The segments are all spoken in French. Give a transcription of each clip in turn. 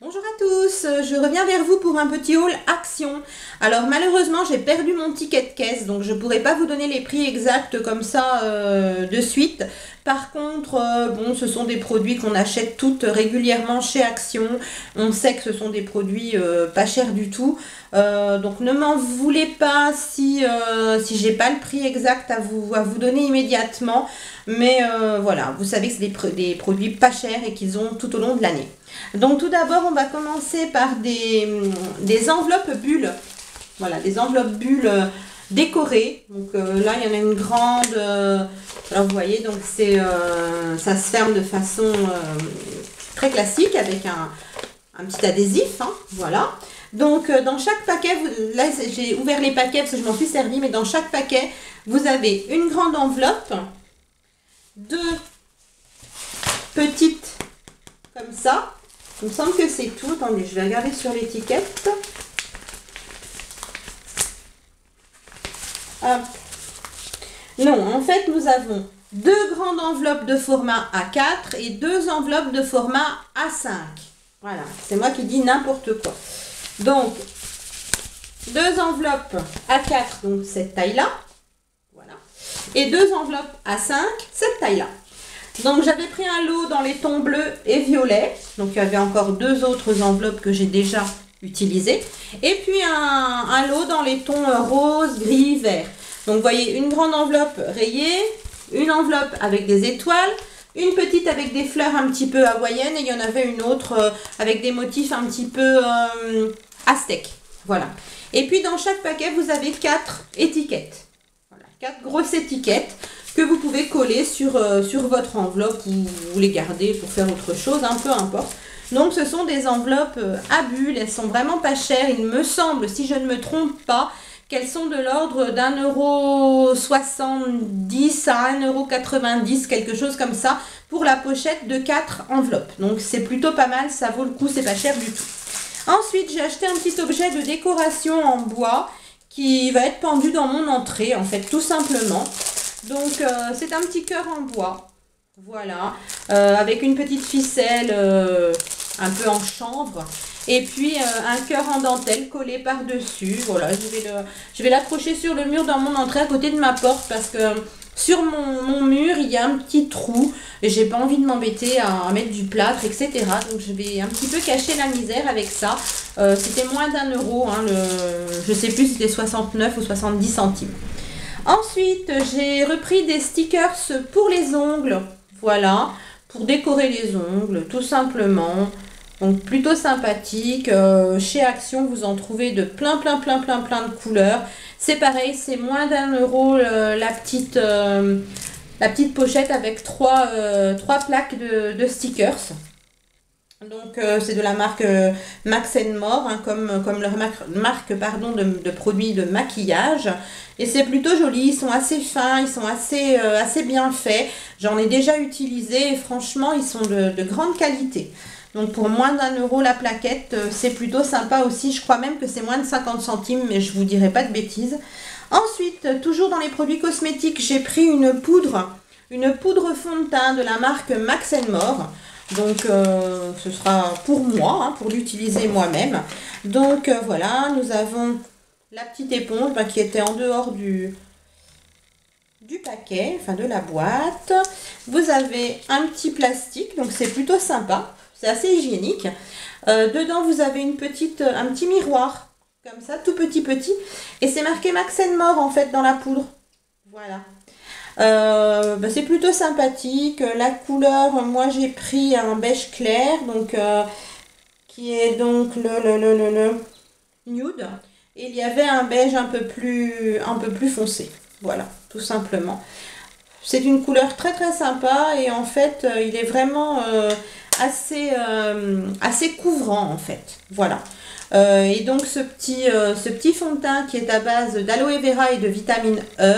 Bonjour à tous, je reviens vers vous pour un petit haul action. Alors malheureusement j'ai perdu mon ticket de caisse, donc je ne pourrai pas vous donner les prix exacts comme ça de suite. Par contre, bon, ce sont des produits qu'on achète toutes régulièrement chez Action. On sait que ce sont des produits pas chers du tout. Donc ne m'en voulez pas si j'ai pas le prix exact à vous donner immédiatement. Mais voilà, vous savez que c'est des produits pas chers et qu'ils ont tout au long de l'année. Donc tout d'abord, on va commencer par des enveloppes bulles. Voilà, des enveloppes bulles décorées. Donc là, il y en a une grande. Alors vous voyez, donc ça se ferme de façon très classique avec un petit adhésif. Hein, voilà. Donc dans chaque paquet, là j'ai ouvert les paquets parce que je m'en suis servi, mais dans chaque paquet, vous avez une grande enveloppe, deux petites comme ça. Il me semble que c'est tout. Attendez, je vais regarder sur l'étiquette. Hop. Non, en fait, nous avons deux grandes enveloppes de format A4 et deux enveloppes de format A5. Voilà, c'est moi qui dis n'importe quoi. Donc, deux enveloppes A4, donc cette taille-là. Voilà. Et deux enveloppes A5, cette taille-là. Donc j'avais pris un lot dans les tons bleus et violets. Donc il y avait encore deux autres enveloppes que j'ai déjà utilisées. Et puis un lot dans les tons rose, gris, vert. Donc vous voyez une grande enveloppe rayée, une enveloppe avec des étoiles, une petite avec des fleurs un petit peu hawaïennes et il y en avait une autre avec des motifs un petit peu aztèques. Voilà. Et puis dans chaque paquet vous avez 4 étiquettes. Voilà, 4 grosses étiquettes que vous pouvez coller sur votre enveloppe ou vous les garder pour faire autre chose, hein, peu importe. Donc ce sont des enveloppes à bulles, elles sont vraiment pas chères. Il me semble, si je ne me trompe pas, qu'elles sont de l'ordre d'1,70 € à 1,90 €, quelque chose comme ça, pour la pochette de 4 enveloppes. Donc c'est plutôt pas mal, ça vaut le coup, c'est pas cher du tout. Ensuite, j'ai acheté un petit objet de décoration en bois qui va être pendu dans mon entrée, en fait, tout simplement. Donc c'est un petit cœur en bois, voilà, avec une petite ficelle un peu en chanvre et puis un cœur en dentelle collé par-dessus. Voilà, je vais l'accrocher sur le mur dans mon entrée à côté de ma porte parce que sur mon mur il y a un petit trou et j'ai pas envie de m'embêter à mettre du plâtre, etc. Donc je vais un petit peu cacher la misère avec ça. C'était moins d'1 €, hein, je sais plus si c'était 69 ou 70 centimes. Ensuite, j'ai repris des stickers pour les ongles, voilà, pour décorer les ongles, tout simplement. Donc, plutôt sympathique. Chez Action, vous en trouvez de plein de couleurs. C'est pareil, c'est moins d'1 € la petite pochette avec trois plaques de stickers. Donc c'est de la marque Max & More, hein, comme leur marque pardon, de produits de maquillage. Et c'est plutôt joli, ils sont assez fins, ils sont assez bien faits. J'en ai déjà utilisé et franchement ils sont de grande qualité. Donc pour moins d'1 € la plaquette, c'est plutôt sympa aussi. Je crois même que c'est moins de 50 centimes, mais je vous dirai pas de bêtises. Ensuite, toujours dans les produits cosmétiques, j'ai pris une poudre fond de teint de la marque Max & More. Donc ce sera pour moi, hein, pour l'utiliser moi-même. Donc voilà, nous avons la petite éponge qui était en dehors du paquet, enfin de la boîte. Vous avez un petit plastique, donc c'est plutôt sympa, c'est assez hygiénique. Dedans vous avez un petit miroir, comme ça, tout petit. Et c'est marqué Max & More en fait dans la poudre. Voilà. C'est plutôt sympathique. La couleur, moi j'ai pris un beige clair, donc qui est donc le nude, et il y avait un beige un peu plus foncé. Voilà, tout simplement. C'est une couleur très sympa et en fait il est vraiment assez couvrant en fait. Voilà. Et donc ce petit fond de teint qui est à base d'aloe vera et de vitamine E.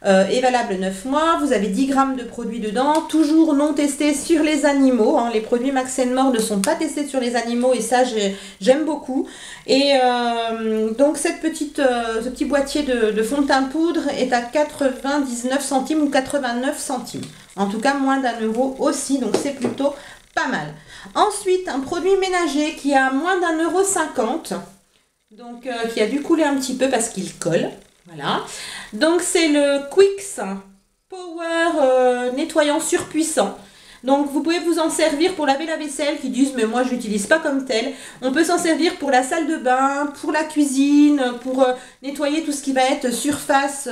Est valable 9 mois, vous avez 10 grammes de produits dedans, toujours non testé sur les animaux, hein. Les produits Max & More ne sont pas testés sur les animaux et ça j'aime beaucoup. Et donc ce petit boîtier de fond de teint poudre est à 99 centimes ou 89 centimes, en tout cas moins d'1 € aussi, donc c'est plutôt pas mal. Ensuite, un produit ménager qui a moins d'1,50 €. Donc, qui a dû couler un petit peu parce qu'il colle. Voilà. Donc, c'est le Quix Power nettoyant surpuissant. Donc, vous pouvez vous en servir pour laver la vaisselle qui disent « mais moi, je l'utilise pas comme tel ». On peut s'en servir pour la salle de bain, pour la cuisine, pour nettoyer tout ce qui va être surface,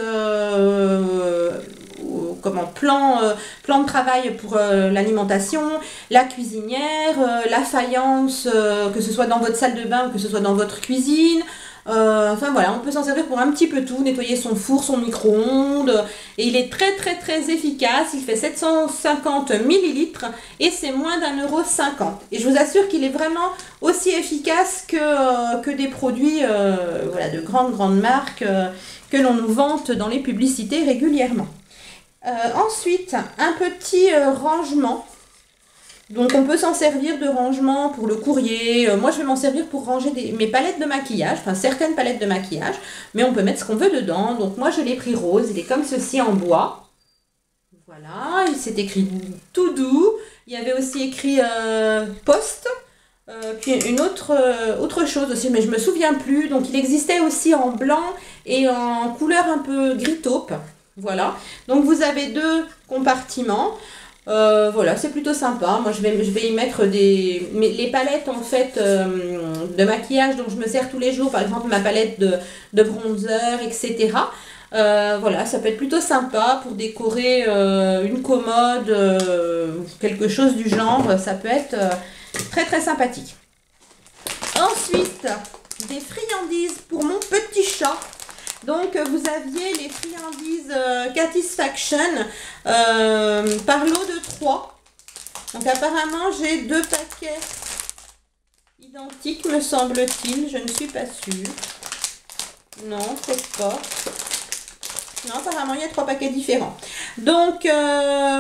plan de travail pour l'alimentation, la cuisinière, la faïence, que ce soit dans votre salle de bain ou que ce soit dans votre cuisine. Enfin voilà, on peut s'en servir pour un petit peu tout, nettoyer son four, son micro-ondes, et il est très très très efficace, il fait 750 millilitres et c'est moins d'1,50 €. Et je vous assure qu'il est vraiment aussi efficace que des produits voilà, de grandes marques que l'on nous vante dans les publicités régulièrement. Ensuite, un petit rangement. Donc on peut s'en servir de rangement pour le courrier. Moi je vais m'en servir pour ranger mes palettes de maquillage, enfin certaines palettes de maquillage, mais on peut mettre ce qu'on veut dedans. Donc moi je l'ai pris rose, il est comme ceci en bois. Voilà, il s'est écrit tout doux. Il y avait aussi écrit poste, puis une autre chose aussi, mais je me souviens plus. Donc il existait aussi en blanc et en couleur un peu gris taupe. Voilà, donc vous avez deux compartiments. Voilà, c'est plutôt sympa. Moi, je vais y mettre les palettes en fait de maquillage dont je me sers tous les jours. Par exemple, ma palette de bronzer, etc. Voilà, ça peut être plutôt sympa pour décorer une commode, quelque chose du genre. Ça peut être très très sympathique. Ensuite, des friandises pour mon petit chat. Donc, vous aviez les friandises Catisfaction par lot de 3. Donc, apparemment, j'ai 2 paquets identiques, me semble-t-il. Je ne suis pas sûre. Non, peut-être pas. Non, apparemment, il y a 3 paquets différents. Donc,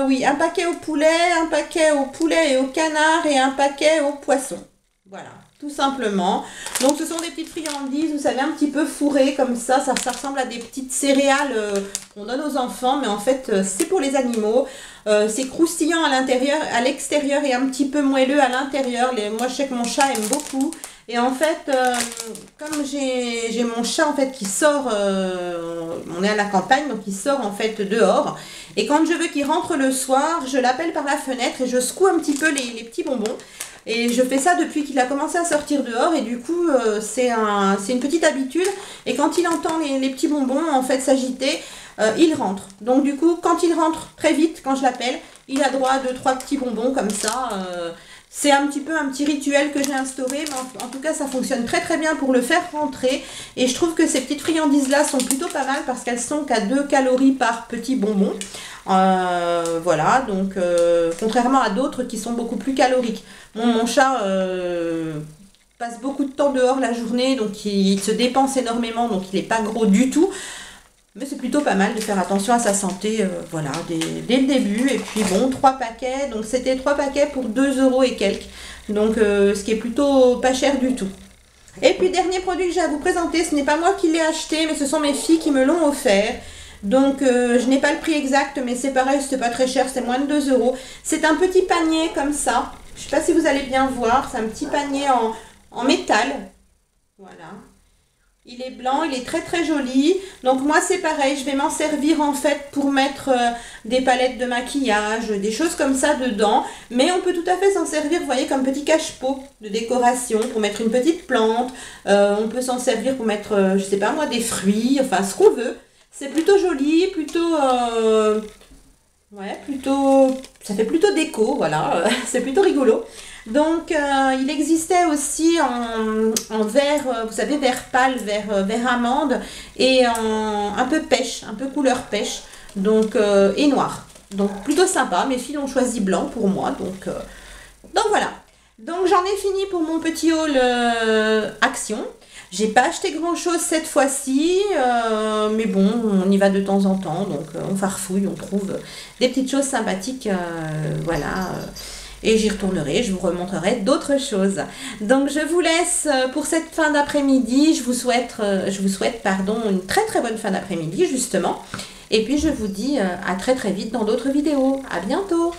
oui, un paquet au poulet et au canard et un paquet au poisson. Voilà. Tout simplement. Donc ce sont des petites friandises, vous savez, un petit peu fourrées comme ça ressemble à des petites céréales qu'on donne aux enfants, mais en fait c'est pour les animaux. C'est croustillant à l'intérieur, à l'extérieur et un petit peu moelleux à l'intérieur. Moi je sais que mon chat aime beaucoup. Et en fait, comme j'ai mon chat en fait qui sort, on est à la campagne, donc il sort en fait dehors. Et quand je veux qu'il rentre le soir, je l'appelle par la fenêtre et je secoue un petit peu les petits bonbons. Et je fais ça depuis qu'il a commencé à sortir dehors et du coup c'est une petite habitude. Et quand il entend les petits bonbons en fait s'agiter, il rentre. Donc du coup quand il rentre très vite, quand je l'appelle, il a droit à 2-3 petits bonbons comme ça. C'est un petit rituel que j'ai instauré, mais en tout cas ça fonctionne très très bien pour le faire rentrer. Et je trouve que ces petites friandises là sont plutôt pas mal parce qu'elles sont qu'à 2 calories par petit bonbon. Voilà, donc contrairement à d'autres qui sont beaucoup plus caloriques. Mon chat passe beaucoup de temps dehors la journée, donc il se dépense énormément, donc il n'est pas gros du tout. Mais c'est plutôt pas mal de faire attention à sa santé, voilà, dès le début. Et puis bon, 3 paquets, donc c'était 3 paquets pour 2 € et quelques. Donc ce qui est plutôt pas cher du tout. Et puis dernier produit que j'ai à vous présenter, ce n'est pas moi qui l'ai acheté, mais ce sont mes filles qui me l'ont offert. Donc je n'ai pas le prix exact, mais c'est pareil, c'était pas très cher, c'est moins de 2 €. C'est un petit panier comme ça. Je ne sais pas si vous allez bien voir, c'est un petit panier en métal. Voilà. Il est blanc, il est très très joli. Donc moi c'est pareil, je vais m'en servir en fait pour mettre des palettes de maquillage, des choses comme ça dedans. Mais on peut tout à fait s'en servir, vous voyez, comme petit cache-pot de décoration, pour mettre une petite plante. On peut s'en servir pour mettre, je sais pas moi, des fruits, enfin ce qu'on veut. C'est plutôt joli, plutôt... ouais, ça fait plutôt déco, voilà, c'est plutôt rigolo. Donc, il existait aussi en vert, vous savez, vert pâle, vert amande, et un peu pêche, un peu couleur pêche, donc, et noir. Donc, plutôt sympa. Mes filles ont choisi blanc pour moi, donc voilà. Donc, j'en ai fini pour mon petit haul Action. J'ai pas acheté grand chose cette fois-ci, mais bon, on y va de temps en temps, donc on farfouille, on trouve des petites choses sympathiques, voilà. Et j'y retournerai, je vous remontrerai d'autres choses. Donc je vous laisse pour cette fin d'après-midi, je vous souhaite une très très bonne fin d'après-midi justement. Et puis je vous dis à très très vite dans d'autres vidéos. À bientôt!